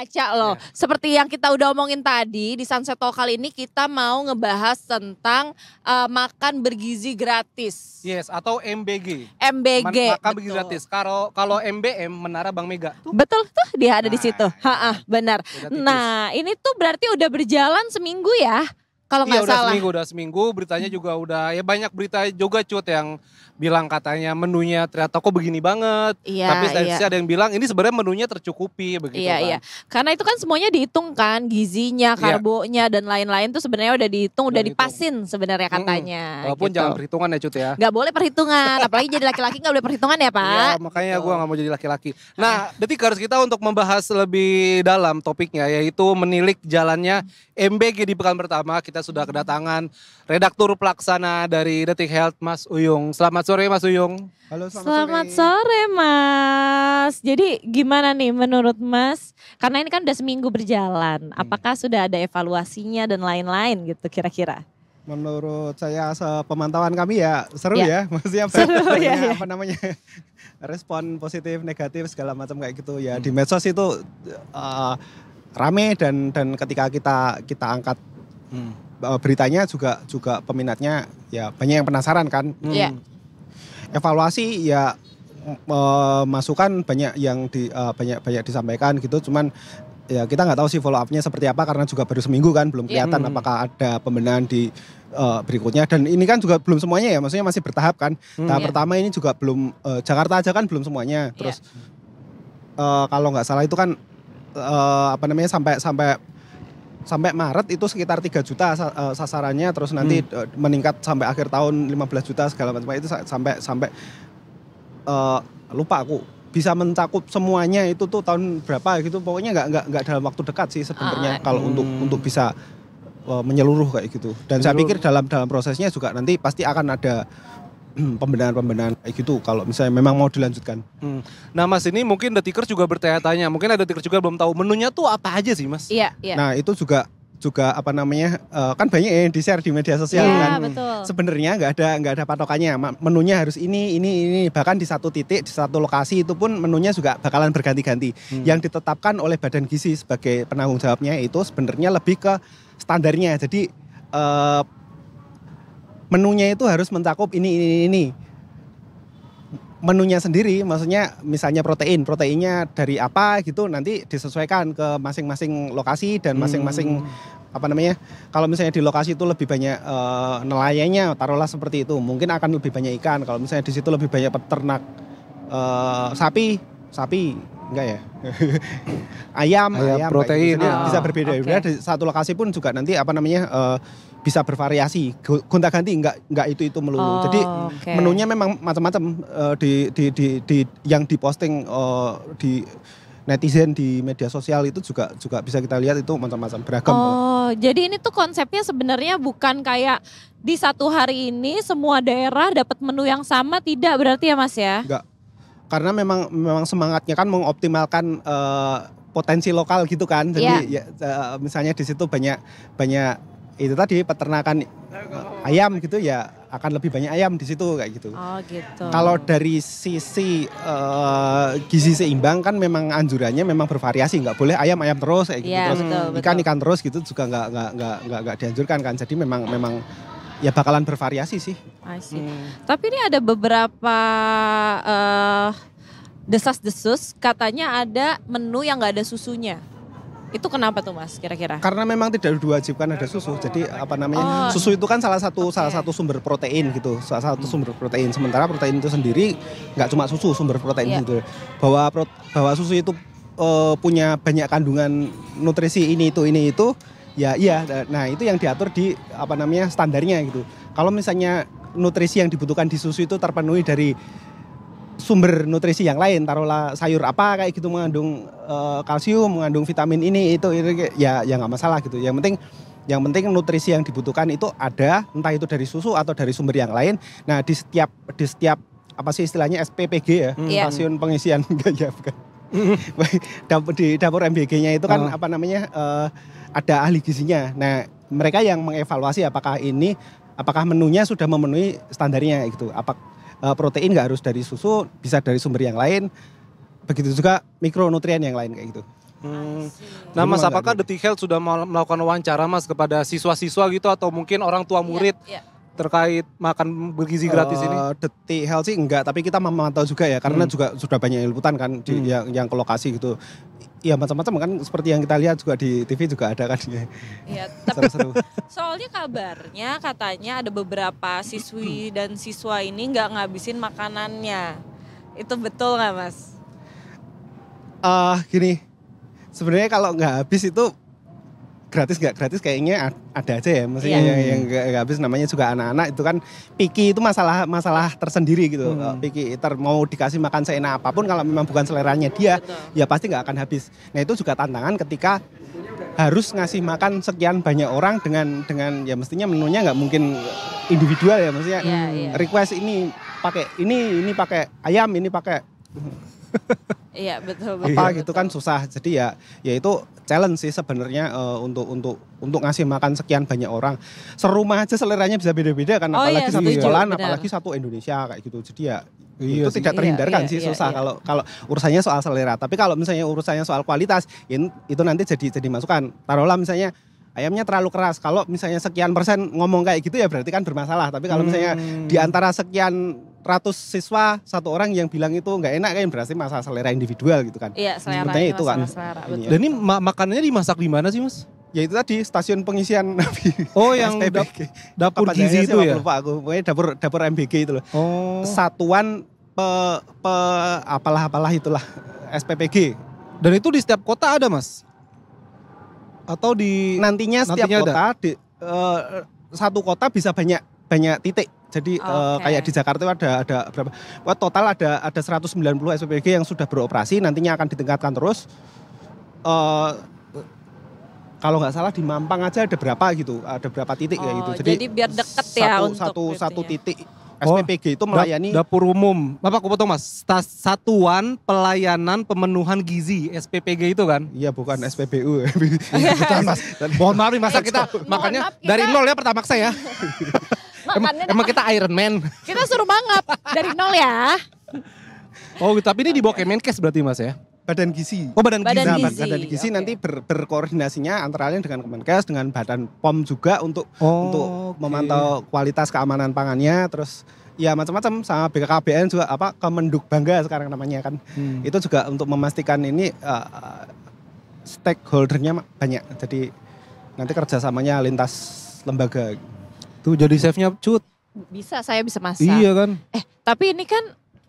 ngaca loh. Seperti yang kita udah omongin tadi di Sunset Talk kali ini kita mau ngebahas tentang makan bergizi gratis. Yes, atau MBG. MBG. Makan bergizi gratis. Kalau MBM Menara Bang Mega. Betul tuh dia ada di situ. Benar. Nah, ini tuh berarti udah berjalan seminggu ya? Kalau nggak salah. Udah seminggu, beritanya juga udah ya banyak berita juga Cut yang bilang katanya menunya ternyata kok begini banget. Iya, tapi ada yang bilang ini sebenarnya menunya tercukupi begitu kan. Iya. Karena itu kan semuanya dihitung kan, gizinya, karbonya dan lain-lain tuh sebenarnya udah dihitung, udah dipasin sebenarnya katanya. Walaupun gitu. jangan perhitungan ya Cut ya. Gak boleh perhitungan, apalagi jadi laki-laki gak boleh perhitungan ya Pak. Ya makanya gue gak mau jadi laki-laki. Nah Detikers kita untuk membahas lebih dalam topiknya yaitu menilik jalannya MBG di pekan pertama. Kita sudah kedatangan redaktur pelaksana dari Detik Health Mas Uyung. Selamat sore Mas Uyung. Halo, Selamat sore Mas. Jadi gimana nih menurut Mas? Karena ini kan udah seminggu berjalan. Apakah sudah ada evaluasinya dan lain-lain gitu kira-kira? Menurut saya sepemantauan kami ya seru ya. Maksudnya apa namanya respon positif, negatif segala macam kayak gitu ya. Di medsos itu rame dan ketika kita angkat beritanya juga peminatnya ya banyak yang penasaran kan. Iya. Evaluasi ya masukan banyak yang banyak disampaikan gitu, cuman ya kita nggak tahu sih follow up-nya seperti apa karena juga baru seminggu kan, belum kelihatan apakah ada pembenahan di berikutnya, dan ini kan juga belum semuanya ya, maksudnya masih bertahap kan. Tahap pertama ini juga belum, Jakarta aja kan belum semuanya. Terus kalau nggak salah itu kan sampai Maret itu sekitar 3 juta sasarannya, terus nanti meningkat sampai akhir tahun 15 juta segala macam itu sampai lupa aku bisa mencakup semuanya itu tuh tahun berapa gitu, pokoknya nggak dalam waktu dekat sih sebenarnya kalau untuk bisa menyeluruh kayak gitu. Dan saya pikir dalam prosesnya juga nanti pasti akan ada pembenahan kayak gitu kalau misalnya memang mau dilanjutkan. Nah Mas, ini mungkin Detikers juga bertanya-tanya, mungkin ada Detikers juga belum tahu menunya tuh apa aja sih Mas? Iya. Nah itu juga apa namanya kan banyak yang di share di media sosial kan. Betul. Sebenarnya nggak ada patokannya, menunya harus ini, bahkan di satu titik di satu lokasi itu pun menunya juga bakalan berganti-ganti. Yang ditetapkan oleh Badan Gizi sebagai penanggung jawabnya itu sebenarnya lebih ke standarnya. Jadi menunya itu harus mencakup ini. Menunya sendiri, maksudnya misalnya proteinnya dari apa gitu nanti disesuaikan ke masing-masing lokasi dan masing-masing apa namanya. Kalau misalnya di lokasi itu lebih banyak nelayannya, taruhlah seperti itu, mungkin akan lebih banyak ikan. Kalau misalnya di situ lebih banyak peternak sapi enggak ya. ayam protein bisa berbeda. Di satu lokasi pun juga nanti apa namanya bisa bervariasi, gonta-ganti, enggak itu melulu. Jadi menunya memang macam-macam di yang diposting di netizen di media sosial itu juga bisa kita lihat itu macam-macam, beragam. Jadi ini tuh konsepnya sebenarnya bukan kayak di satu hari ini semua daerah dapat menu yang sama, tidak berarti ya Mas ya? Enggak. Karena memang semangatnya kan mengoptimalkan potensi lokal gitu kan. Jadi misalnya di situ banyak itu tadi peternakan ayam gitu ya, akan lebih banyak ayam di situ kayak gitu. Gitu. Kalau dari sisi gizi seimbang kan memang anjurannya memang bervariasi, nggak boleh ayam terus kayak gitu, terus ikan terus gitu juga nggak dianjurkan kan. Jadi memang ya bakalan bervariasi sih. Tapi ini ada beberapa desas-desus katanya ada menu yang nggak ada susunya. Itu kenapa tuh Mas kira-kira? Karena memang tidak diwajibkan ada susu. Jadi apa namanya susu itu kan salah satu sumber protein gitu, salah satu sumber protein. Sementara protein itu sendiri nggak cuma susu sumber protein gitu. Bahwa susu itu punya banyak kandungan nutrisi ini itu ya iya. Nah itu yang diatur di apa namanya standarnya gitu. Kalau misalnya nutrisi yang dibutuhkan di susu itu terpenuhi dari sumber nutrisi yang lain, taruhlah sayur apa kayak gitu mengandung kalsium, mengandung vitamin ini itu ya nggak masalah gitu. Yang penting nutrisi yang dibutuhkan itu ada, entah itu dari susu atau dari sumber yang lain. Nah di setiap apa sih istilahnya SPPG ya, stasiun pengisian ya bukan. Di dapur MBG-nya itu kan apa namanya ada ahli gizinya. Nah mereka yang mengevaluasi apakah menunya sudah memenuhi standarnya gitu. Protein nggak harus dari susu, bisa dari sumber yang lain. Begitu juga mikronutrien yang lain kayak gitu. Nah Mas, Jadi apakah Detik Health sudah melakukan wawancara Mas kepada siswa-siswa gitu atau mungkin orang tua murid terkait makan bergizi gratis ini? Detik Health sih enggak, tapi kita memantau juga ya, karena juga sudah banyak liputan kan di yang ke lokasi gitu. Ya macam-macam kan, seperti yang kita lihat juga di TV juga ada kan. Iya, tapi soalnya kabarnya katanya ada beberapa siswi dan siswa ini nggak ngabisin makanannya. Itu betul nggak Mas? Gini, sebenarnya kalau nggak habis itu gratis nggak gratis kayaknya ada aja ya, maksudnya yang nggak habis namanya juga anak-anak itu kan picky itu masalah tersendiri gitu. Picky mau dikasih makan seenak apapun kalau memang bukan seleranya dia, ya pasti nggak akan habis. Nah itu juga tantangan ketika harus ngasih makan sekian banyak orang dengan ya mestinya menunya nggak mungkin individual ya, maksudnya request ini pakai ini pakai ayam, ini pakai Iya betul. Apa gitu kan susah. Jadi ya itu challenge sih sebenarnya untuk ngasih makan sekian banyak orang. Serumah aja seleranya bisa beda-beda kan, apalagi satu sekolahan, apalagi satu Indonesia kayak gitu. Jadi ya itu tidak terhindarkan sih susah kalau urusannya soal selera. Tapi kalau misalnya urusannya soal kualitas, itu nanti jadi masukan. Taruhlah misalnya ayamnya terlalu keras. Kalau misalnya sekian persen ngomong kayak gitu ya berarti kan bermasalah. Tapi kalau misalnya di antara sekian ratus siswa satu orang yang bilang itu nggak enak kan berarti masalah selera individual gitu kan. Iya, selera itu kan. Dan ini makanannya dimasak di mana sih Mas? Ya itu tadi stasiun pengisian yang dapur gizi itu ya? Lupa aku, pokoknya dapur MBG itu loh. Satuan apalah itulah SPPG. Dan itu di setiap kota ada Mas? Atau nantinya setiap kota satu kota bisa banyak titik. Jadi kayak di Jakarta ada berapa? Total ada 190 SPPG yang sudah beroperasi, nantinya akan ditingkatkan terus. Kalau nggak salah di Mampang aja ada berapa gitu, ada berapa titik kayak gitu. Jadi biar deket ya satu titik SPPG itu melayani dapur umum. Bapak aku potong Mas, Satuan Pelayanan Pemenuhan Gizi SPPG itu kan? Iya bukan SPBU. Betul Mas. Mohon maaf masa kita makannya dari nol ya pertamax saya. Emang kita Iron Man. Kita suruh mangap dari nol ya. Oh tapi ini di bawah Kemenkes berarti Mas ya? Badan Gizi. Oh Badan Gizi. Badan Gizi nanti berkoordinasinya antara lain dengan Kemenkes, dengan Badan POM juga untuk memantau kualitas keamanan pangannya, terus ya macam-macam sama BKKBN juga Kemenduk Bangga sekarang namanya kan. Itu juga untuk memastikan ini stakeholdernya banyak. Jadi nanti kerjasamanya lintas lembaga. Tuh jadi chefnya Cut. Saya bisa masak. Iya kan. Tapi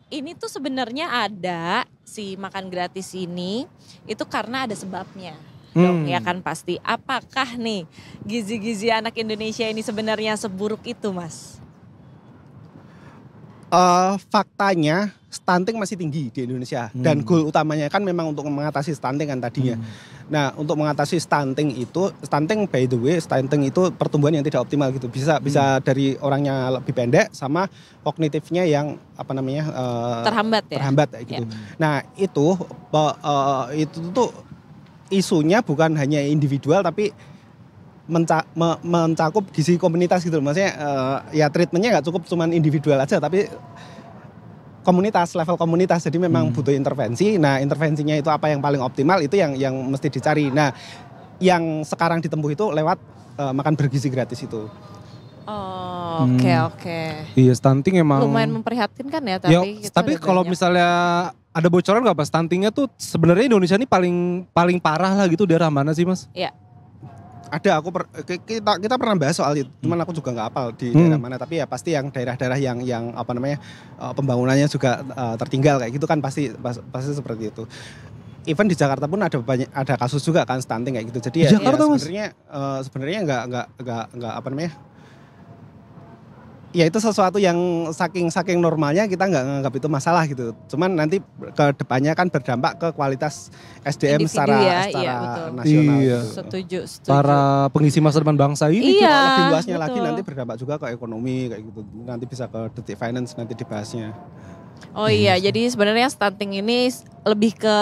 ini tuh sebenarnya ada si makan gratis ini itu karena ada sebabnya. Dong ya kan pasti. Apakah nih gizi-gizi anak Indonesia ini sebenarnya seburuk itu Mas? Faktanya stunting masih tinggi di Indonesia dan goal utamanya kan memang untuk mengatasi stunting kan tadinya. Nah untuk mengatasi stunting by the way stunting itu pertumbuhan yang tidak optimal gitu, bisa dari orangnya lebih pendek sama kognitifnya yang terhambat kayak gitu. Nah itu tuh isunya bukan hanya individual tapi mencakup gizi komunitas gitu. Maksudnya ya treatmentnya nggak cukup cuman individual aja tapi level komunitas. Jadi memang butuh intervensi. Nah intervensinya itu apa yang paling optimal itu yang mesti dicari. Nah yang sekarang ditempuh itu lewat makan bergizi gratis itu. Oke. Iya stunting emang lumayan memprihatinkan ya tapi kalau misalnya ada bocoran nggak Pak, stuntingnya tuh sebenarnya Indonesia ini paling parah lah gitu daerah mana sih Mas? Iya. Ada kita pernah bahas soal itu, cuman aku juga nggak hafal di daerah mana, tapi ya pasti yang daerah-daerah yang pembangunannya juga tertinggal kayak gitu kan pasti seperti itu. Even di Jakarta pun ada kasus juga kan stunting kayak gitu. Jadi sebenarnya nggak ya itu sesuatu yang saking normalnya kita nggak nganggap itu masalah gitu. Cuman nanti ke depannya kan berdampak ke kualitas SDM secara nasional. Iya. Setuju. Para pengisi masa depan bangsa ini. Iya, lebih luasnya lagi nanti berdampak juga ke ekonomi kayak gitu. Nanti bisa ke Detik Finance nanti dibahasnya. Oh iya, jadi sebenarnya stunting ini lebih ke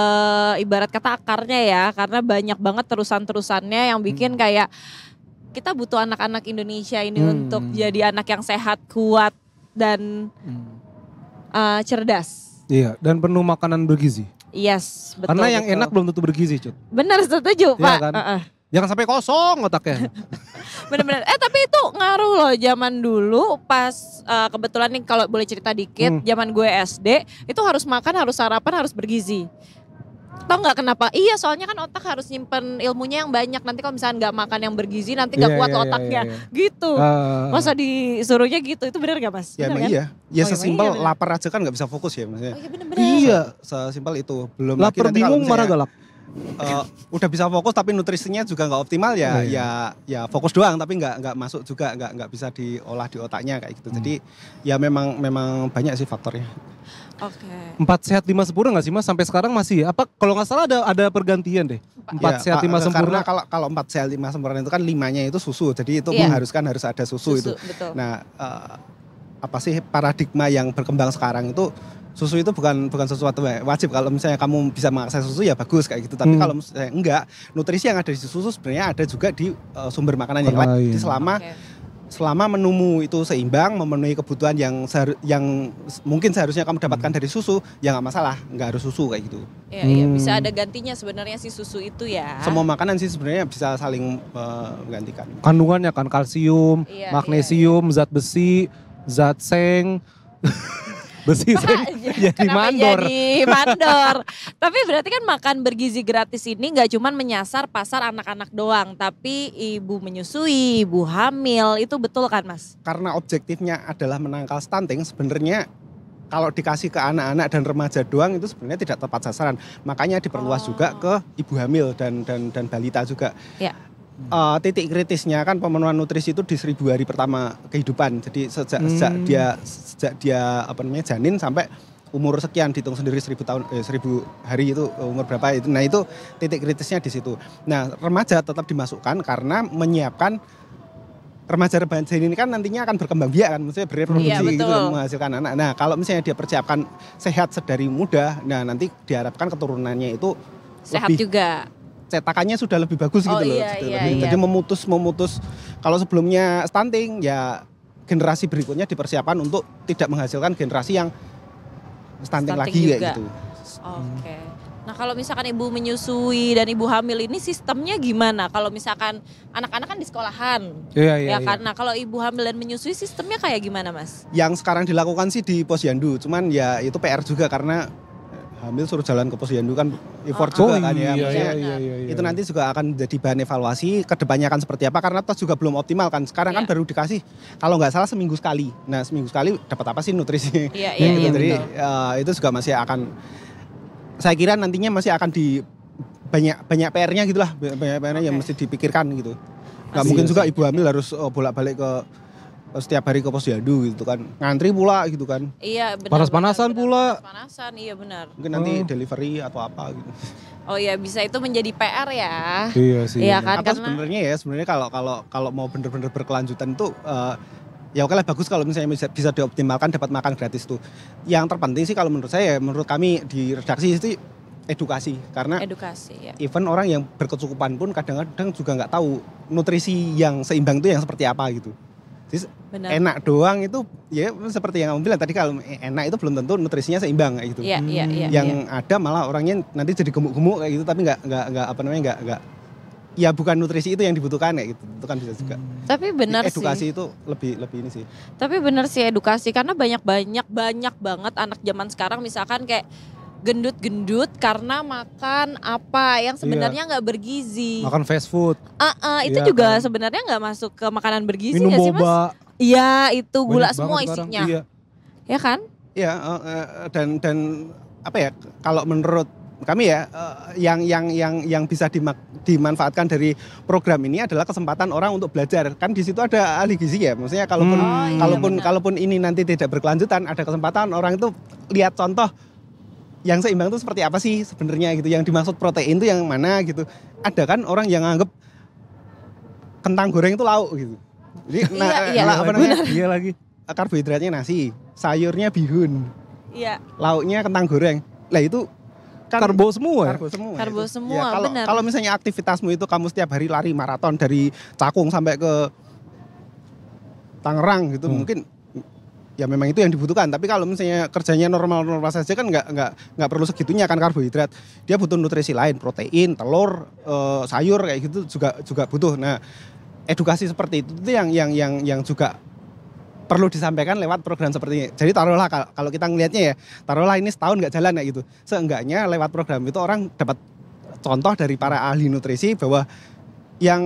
ibarat kata akarnya ya, karena banyak banget terusan-terusannya yang bikin kayak kita butuh anak-anak Indonesia ini untuk jadi anak yang sehat, kuat, dan cerdas. Iya, dan penuh makanan bergizi. Yes, betul. Karena yang betul. enak belum tentu bergizi, Cut. Benar, setuju Iya Pak. kan? Jangan sampai kosong otaknya. Bener-bener. Tapi itu ngaruh loh zaman dulu pas kebetulan nih kalau boleh cerita dikit, zaman gue SD itu harus makan, harus sarapan, harus bergizi. Tahu nggak kenapa? Iya, soalnya kan otak harus nyimpen ilmunya yang banyak. Nanti kalau misalnya nggak makan yang bergizi, nanti nggak kuat otaknya. Gitu. Masa disuruhnya gitu? Itu benar nggak Mas? Ya Bener emang kan? iya. Ya Oh, sesimpel emang iya, lapar aja kan nggak bisa fokus ya maksudnya. Oh iya bener-bener. Iya. Sesimpel itu. Belum Lapar lagi nanti kalau bingung marah misalnya, galak. udah bisa fokus tapi nutrisinya juga nggak optimal ya fokus doang tapi nggak masuk juga nggak bisa diolah di otaknya kayak gitu. Jadi ya memang banyak sih faktornya. Oke. 4 sehat 5 sempurna nggak sih Mas? Sampai sekarang masih ya? Apa kalau nggak salah ada pergantian deh. 4 sehat 5 sempurna. Karena kalau 4 sehat 5 sempurna itu kan 5-nya itu susu. Jadi itu Iya. mengharuskan harus ada susu itu. Betul. Nah, apa sih paradigma yang berkembang sekarang itu susu itu bukan sesuatu yang wajib. Kalau misalnya kamu bisa mengakses susu ya bagus kayak gitu. Tapi kalau misalnya enggak, nutrisi yang ada di susu sebenarnya ada juga di sumber makanan yang lain. Jadi selama menumu itu seimbang, memenuhi kebutuhan yang mungkin seharusnya kamu dapatkan dari susu, ya nggak masalah, nggak harus susu kayak gitu. Iya, bisa ada gantinya sebenarnya si susu itu ya. Semua makanan sih sebenarnya bisa saling menggantikan. Kandungannya kan kalsium, magnesium, zat besi, zat seng. Besi seng jadi mandor. Jadi mandor. Tapi berarti kan makan bergizi gratis ini nggak cuma menyasar pasar anak-anak doang, tapi ibu menyusui, ibu hamil, itu betul kan Mas? Karena objektifnya adalah menangkal stunting, sebenarnya kalau dikasih ke anak-anak dan remaja doang itu sebenarnya tidak tepat sasaran. Makanya diperluas juga ke ibu hamil dan balita juga. Ya. Titik kritisnya kan pemenuhan nutrisi itu di 1000 hari pertama kehidupan. Jadi sejak dia janin sampai umur sekian, dihitung sendiri 1000 hari itu umur berapa itu. Nah itu titik kritisnya di situ. Nah remaja tetap dimasukkan karena menyiapkan remaja ini kan nantinya akan berkembang biak kan, maksudnya bereproduksi gitu menghasilkan anak. Nah kalau misalnya dia persiapkan sehat sedari muda, nah nanti diharapkan keturunannya itu sehat lebih juga. Cetakannya sudah lebih bagus gitu loh. Jadi memutus kalau sebelumnya stunting ya generasi berikutnya dipersiapkan untuk tidak menghasilkan generasi yang stunting lagi kayak gitu. Oke. Nah kalau misalkan ibu menyusui dan ibu hamil ini sistemnya gimana? Kalau misalkan anak-anak kan di sekolahan, ya kan? Nah kalau ibu hamil dan menyusui sistemnya kayak gimana Mas? Yang sekarang dilakukan sih di posyandu, cuman ya itu PR juga karena hamil suruh jalan ke posyandu kan effort juga kan ya. Itu nanti juga akan jadi bahan evaluasi kedepannya akan seperti apa karena tos juga belum optimal kan. Sekarang kan baru dikasih kalau nggak salah seminggu sekali. Nah seminggu sekali dapat apa sih nutrisi? Jadi itu juga masih akan, saya kira nantinya masih akan di banyak PR-nya gitulah, banyak PR-nya yang mesti dipikirkan gitu. Nggak mungkin juga ibu hamil harus bolak-balik ke setiap hari ke posyandu gitu kan, ngantri pula gitu kan. Iya benar. Panas-panasan pula. Panas-panasan, iya benar. Mungkin nanti delivery atau apa gitu. Oh iya bisa itu menjadi PR ya. Iya sih. Iya kan atau sebenarnya kalau mau bener-bener berkelanjutan tuh ya oke lah bagus kalau misalnya bisa dioptimalkan dapat makan gratis tuh. Yang terpenting sih kalau menurut saya, menurut kami di redaksi itu edukasi, karena even orang yang berkecukupan pun kadang-kadang juga nggak tahu nutrisi yang seimbang itu yang seperti apa gitu. Jadi enak doang itu ya seperti yang kamu bilang tadi, kalau enak itu belum tentu nutrisinya seimbang kayak gitu. Yang ada malah orangnya nanti jadi gemuk-gemuk kayak gitu tapi nggak ya bukan nutrisi itu yang dibutuhkan kayak gitu. Itu kan bisa juga. Tapi benar sih. Edukasi itu lebih ini sih. Tapi benar sih edukasi, karena banyak banget anak zaman sekarang misalkan kayak gendut-gendut karena makan apa yang sebenarnya nggak bergizi. Makan fast food. Itu juga kan sebenarnya nggak masuk ke makanan bergizi nggak sih Mas? Boba. Iya itu gula semua isinya. Ya kan? Iya dan apa ya, kalau menurut kami ya yang bisa dimanfaatkan dari program ini adalah kesempatan orang untuk belajar. Kan di situ ada ahli gizi ya. Maksudnya kalaupun ini nanti tidak berkelanjutan, ada kesempatan orang itu lihat contoh yang seimbang itu seperti apa sih sebenarnya gitu. Yang dimaksud protein itu yang mana gitu. Ada kan orang yang anggap kentang goreng itu lauk gitu. Jadi iya lagi. Karbohidratnya nasi, sayurnya bihun. Iya. Lauknya kentang goreng. Lah itu kan karbo semua. Karbo semua, ya, benar. Kalau misalnya aktivitasmu itu kamu setiap hari lari maraton dari Cakung sampai ke Tangerang gitu, mungkin ya memang itu yang dibutuhkan. Tapi kalau misalnya kerjanya normal-normal saja kan nggak perlu segitunya kan karbohidrat. Dia butuh nutrisi lain, protein, telur, sayur kayak gitu juga butuh. Nah, edukasi seperti itu yang juga perlu disampaikan lewat program seperti ini. Jadi taruhlah kalau kita ngelihatnya ya, taruhlah ini setahun nggak jalan kayak gitu. Seenggaknya lewat program itu orang dapat contoh dari para ahli nutrisi bahwa yang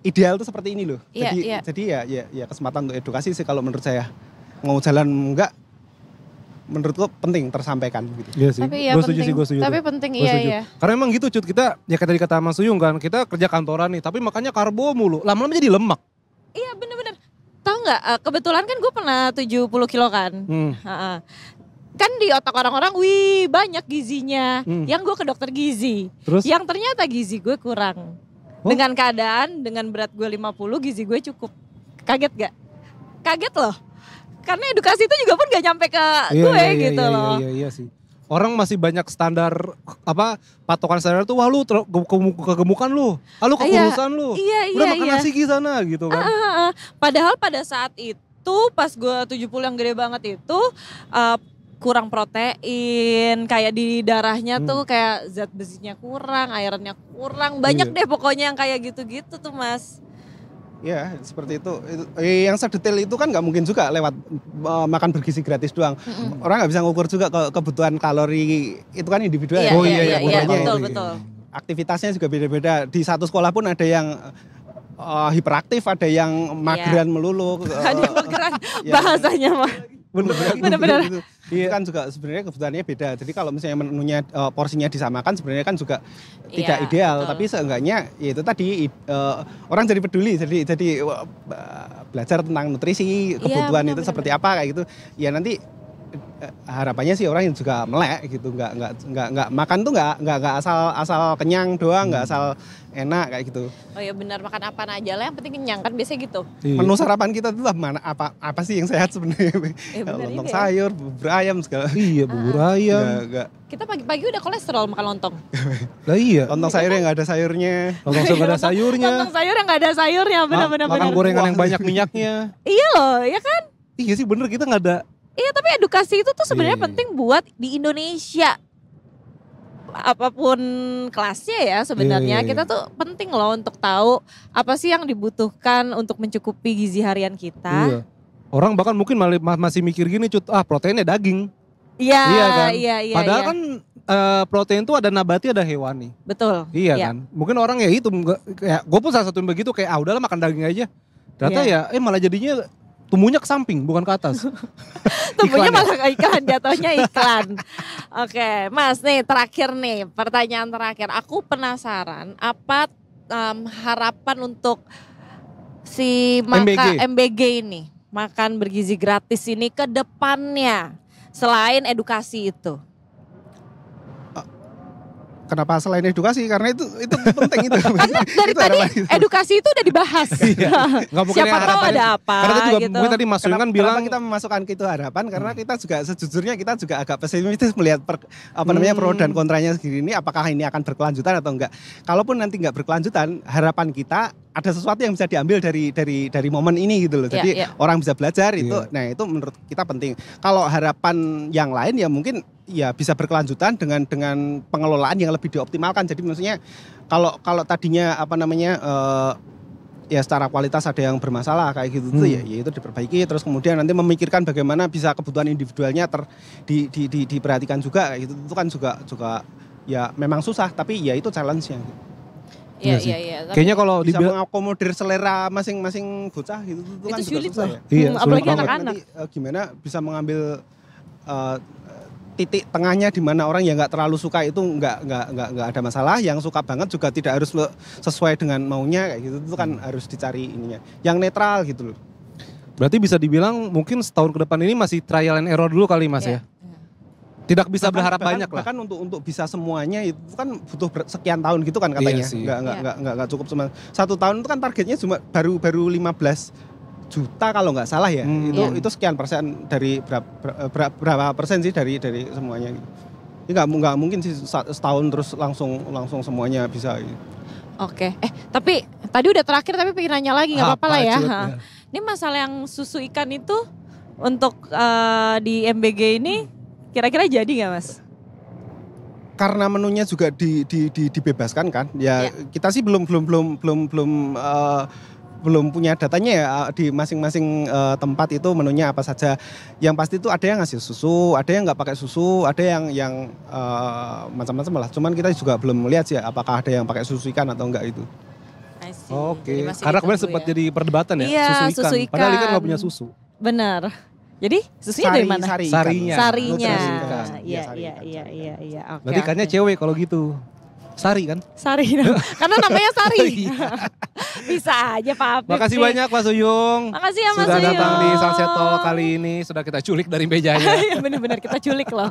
ideal itu seperti ini loh. Jadi ya kesempatan untuk edukasi sih kalau menurut saya. Mau jalan enggak, menurutku penting tersampaikan gitu. Iya sih. Tapi ya gue setuju penting. sih, gue setuju. Tapi penting iya. Karena emang gitu Cut, kita ya kayak tadi kata Mas Uyung kan, kita kerja kantoran nih, tapi makannya karbo mulu, lama-lama jadi lemak. Iya bener-bener. Tahu nggak? Kebetulan kan gue pernah 70 kilo kan. Kan di otak orang-orang, wih banyak gizinya. Yang gue ke dokter gizi. Terus? Yang ternyata gizi gue kurang. Dengan keadaan, dengan berat gue 50, gizi gue cukup. Kaget gak? Kaget loh. Karena edukasi itu juga pun gak nyampe ke gue gitu loh. Iya sih. Orang masih banyak standar patokan standar tuh, wah lu kegemukan lu, lu kekurusan lu. Udah makan nasi di sana gitu kan. Padahal pada saat itu pas gue 70 yang gede banget itu kurang protein, kayak di darahnya tuh kayak zat besinya kurang, ironnya kurang, banyak deh pokoknya yang kayak gitu-gitu tuh Mas. Ya seperti itu. Yang sedetail itu kan nggak mungkin juga lewat makan bergizi gratis doang. Orang nggak bisa ngukur juga kebutuhan kalori, itu kan individual. Iya, betul. Aktivitasnya juga beda-beda. Di satu sekolah pun ada yang hiperaktif, ada yang mageran melulu. Ada yang mageran bahasanya mah. Bener-bener. Itu kan juga sebenarnya kebutuhannya beda. Jadi kalau misalnya menunya porsinya disamakan sebenarnya kan juga tidak ideal. Betul. Tapi seenggaknya ya itu tadi orang jadi peduli. Jadi belajar tentang nutrisi, kebutuhan itu seperti apa kayak gitu. Ya nanti harapannya sih orang yang juga melek gitu, nggak makan tuh nggak asal kenyang doang, nggak asal enak kayak gitu. Oh ya benar, makan apa aja lah yang penting kenyang kan biasanya gitu. Menu sarapan kita tuh mana apa sih yang sehat sebenarnya? Lontong sayur, bubur ayam segala. Iya bubur ayam. Nggak. Kita pagi-pagi udah kolesterol makan lontong. Lah iya. Lontong sayur yang nggak ada sayurnya. Lontong sayur nggak ada sayurnya. Lontong sayur yang nggak ada sayurnya, benar-benar. Makan gorengan yang banyak minyaknya. Iya loh, ya kan? Iya sih bener, kita nggak ada. Iya tapi edukasi itu tuh sebenarnya penting buat di Indonesia. Apapun kelasnya ya sebenarnya kita tuh penting loh untuk tahu apa sih yang dibutuhkan untuk mencukupi gizi harian kita. Iya. Orang bahkan mungkin masih mikir gini Cut, proteinnya daging. Iya kan? Iya. Padahal kan protein tuh ada nabati ada hewani. Betul. Iya kan. Mungkin orang ya itu kayak gue pun salah satu yang begitu kayak udahlah makan daging aja. Ternyata ya malah jadinya tumbuhnya ke samping bukan ke atas. Tumbuhnya malah ke iklan, jatuhnya iklan. Oke, Mas nih terakhir nih, pertanyaan terakhir. Aku penasaran apa harapan untuk si MBG ini, makan bergizi gratis ini ke depannya selain edukasi itu? Kenapa selain edukasi? Karena itu penting itu. Karena dari tadi edukasi itu udah dibahas. Siapa tahu ada apa. Karena juga gitu. mungkin tadi Mas Uyung kan bilang kita memasukkan ke itu harapan karena kita juga sejujurnya kita juga agak pesimistis melihat pro dan kontranya segini, apakah ini akan berkelanjutan atau enggak. Kalaupun nanti enggak berkelanjutan, harapan kita ada sesuatu yang bisa diambil dari momen ini gitu loh. Jadi orang bisa belajar itu. Nah, itu menurut kita penting. Kalau harapan yang lain ya mungkin ya bisa berkelanjutan dengan pengelolaan yang lebih dioptimalkan. Jadi maksudnya kalau tadinya ya secara kualitas ada yang bermasalah kayak gitu tuh ya itu diperbaiki, terus kemudian nanti memikirkan bagaimana bisa kebutuhan individualnya diperhatikan juga kayak gitu. Itu kan juga ya memang susah tapi ya itu challenge-nya. Iya. Kayaknya kalau bisa mengakomodir selera masing-masing bocah gitu itu kan juga susah ya. Iya, apalagi anak-anak. Gimana bisa mengambil titik tengahnya di mana orang yang nggak terlalu suka itu nggak ada masalah, yang suka banget juga tidak harus sesuai dengan maunya kayak gitu, itu kan harus dicari ininya yang netral gitu loh. Berarti bisa dibilang mungkin setahun ke depan ini masih trial and error dulu kali Mas ya. Tidak bisa berharap banyak lah. Bahkan untuk bisa semuanya itu kan butuh sekian tahun gitu kan katanya. Nggak cukup cuma 1 tahun itu kan targetnya cuma baru 15 juta kalau nggak salah ya. Itu sekian persen dari berapa persen sih dari semuanya. Ini nggak mungkin sih setahun terus langsung semuanya bisa. Oke. Tapi tadi udah terakhir tapi pengen nanya lagi nggak apa-apa lah ya. Ya. Ini masalah yang susu ikan itu untuk di MBG ini kira-kira jadi nggak Mas? Karena menunya juga dibebaskan kan, ya kita sih belum punya datanya ya di masing-masing tempat itu menunya apa saja. Yang pasti itu ada yang ngasih susu, ada yang nggak pakai susu, ada yang macam-macam lah. Cuman kita juga belum melihat sih apakah ada yang pakai susu ikan atau enggak itu. Oke, karena kemarin sempat jadi perdebatan ya, iya, susu ikan. Padahal ikan nggak punya susu. Benar. Jadi susunya dari mana? Sarinya. Iya. Oke, berarti ikannya cewek kalau gitu. Sari kan? Sari, karena namanya Sari. Bisa aja Pak Apip. Makasih banyak Mas Uyung. Makasih ya Mas Sudah Uyung. datang di Sunset Talk kali ini. Sudah kita culik dari mejanya. Bener-bener kita culik loh.